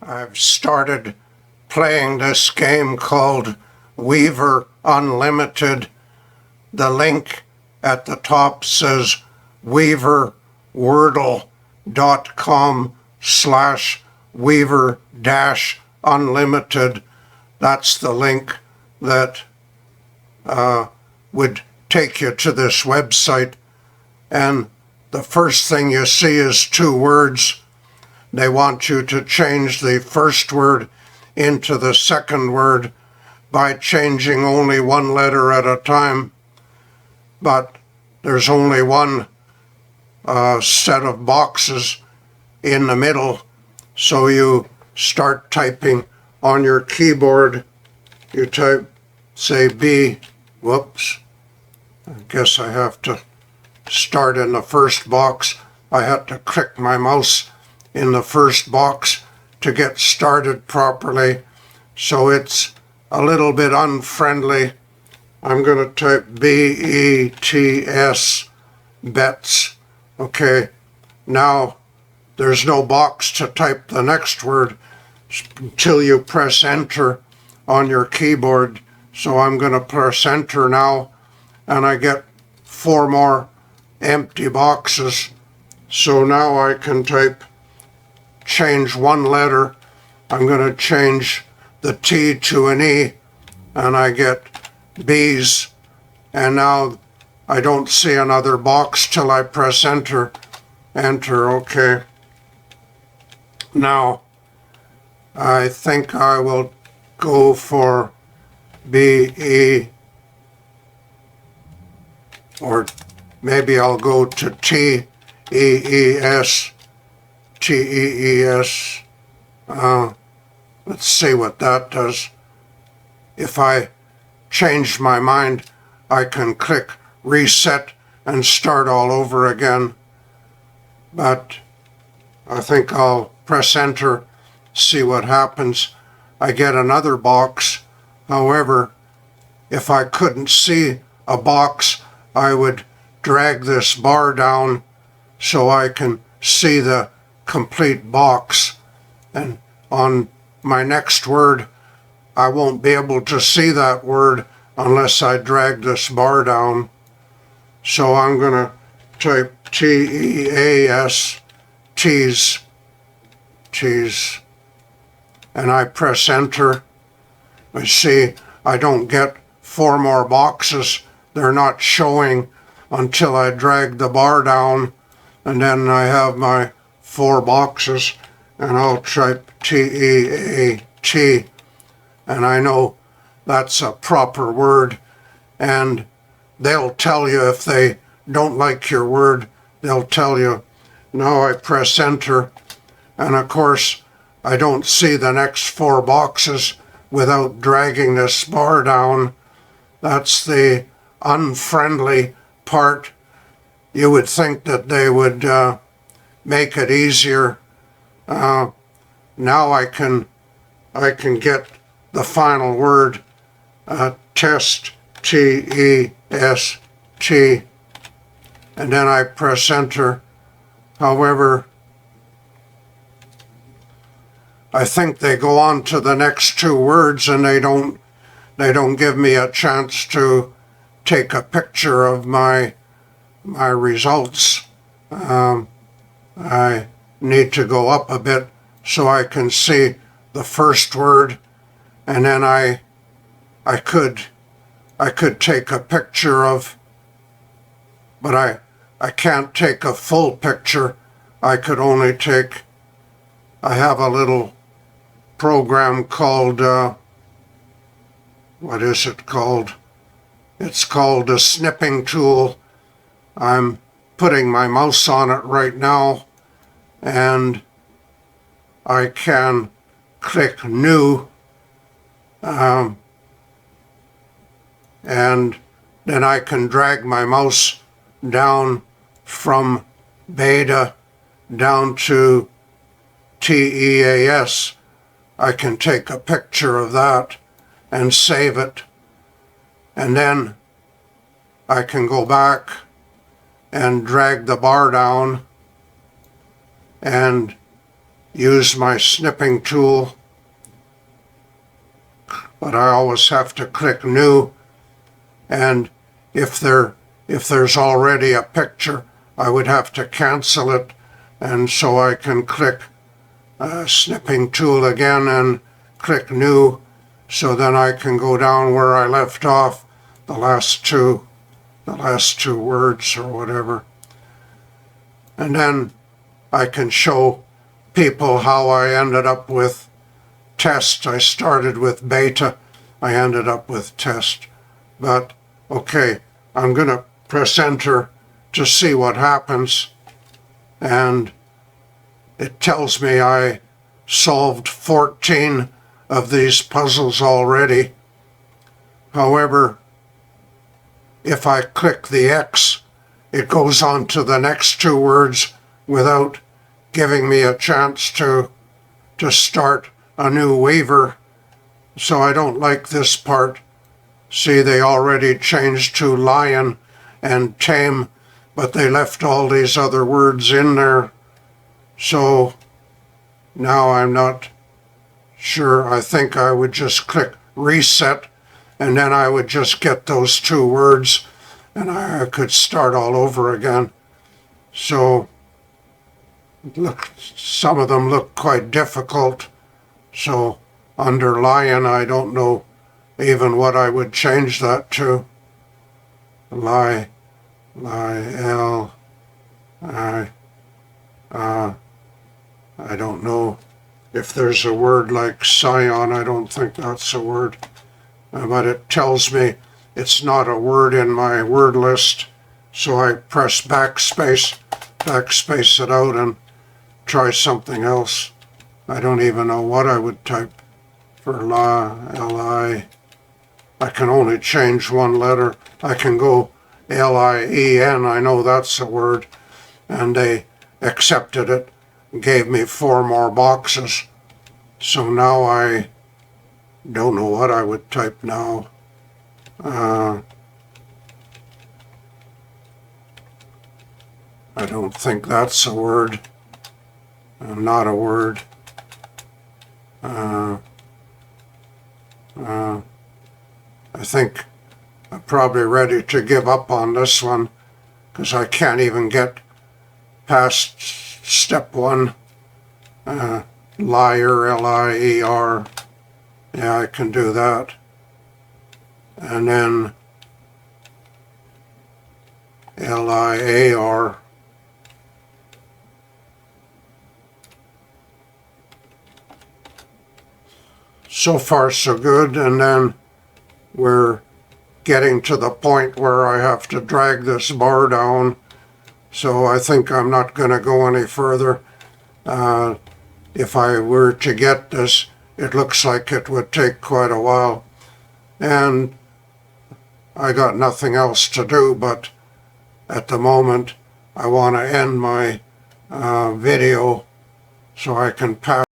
I've started playing this game called Weaver Unlimited. The link at the top says weaverwordle.com/Weaver-Unlimited. That's the link that would take you to this website. And the first thing you see is two words. They want you to change the first word into the second word by changing only one letter at a time. But there's only one set of boxes in the middle. So you start typing on your keyboard. You type, say B. Whoops. I guess I have to start in the first box. I had to click my mouse in the first box to get started properly. So it's a little bit unfriendly. I'm going to type BETS, bets. Okay, now there's no box to type the next word until you press enter on your keyboard. So I'm going to press enter now, and I get 4 more empty boxes. So now I can change one letter. I'm going to change the T to an E, and I get B's. And now I don't see another box till I press enter. Enter, okay. Now, I think I will go for BE, or maybe I'll go to TEES. TEES. Let's see what that does. If I change my mind, I can click reset and start all over again. But I think I'll press enter, see what happens. I get another box. However, if I couldn't see a box, I would drag this bar down so I can see the complete box. And on my next word, I won't be able to see that word unless I drag this bar down. So I'm going to type TEAS, tease, and I press enter. I see I don't get 4 more boxes. They're not showing until I drag the bar down, and then I have my 4 boxes, and I'll type TEAT, and I know that's a proper word, and they'll tell you if they don't like your word, they'll tell you. Now I press enter, and of course I don't see the next 4 boxes without dragging this bar down. That's the unfriendly part. You would think that they would make it easier. Now I can get the final word, test, TEST, and then I press enter. However, I think they go on to the next 2 words, and they don't give me a chance to take a picture of my results. I need to go up a bit so I can see the first word, and then I could take a picture of, but I can't take a full picture. I could only take, I have a little program called, what is it called? It's called a snipping tool. I'm putting my mouse on it right now, and I can click new, and then I can drag my mouse down from beta down to TEAS. I can take a picture of that and save it, and then I can go back and drag the bar down and use my snipping tool, but I always have to click New, and if there's already a picture, I would have to cancel it, and so I can click snipping tool again and click New, so then I can go down where I left off, the last two words or whatever. And then I can show people how I ended up with test. I started with beta, I ended up with test. But okay, I'm gonna press enter to see what happens, and it tells me I solved 14 of these puzzles already. However, if I click the X, it goes on to the next two words without giving me a chance to start a new waiver. So I don't like this part. See, they already changed to lion and tame, but they left all these other words in there. So now I'm not sure. I think I would just click reset, and then I would just get those two words, and I could start all over again. So look, some of them look quite difficult. So under lion, I don't know even what I would change that to. L, I don't know if there's a word like scion. I don't think that's a word. But it tells me it's not a word in my word list. So I press backspace it out and try something else. I don't even know what I would type for L-I. I can only change one letter. I can go L-I-E-N. I know that's a word. And they accepted it, gave me 4 more boxes. So now I don't know what I would type now. I don't think that's a word. Not a word. I think I'm probably ready to give up on this one, because I can't even get past step 1. Liar, L-I-E-R. Yeah, I can do that. And then L-I-A-R. So far so good, and then we're getting to the point where I have to drag this bar down, so I think I'm not going to go any further. If I were to get this, it looks like it would take quite a while, and I got nothing else to do, but at the moment I want to end my video so I can pass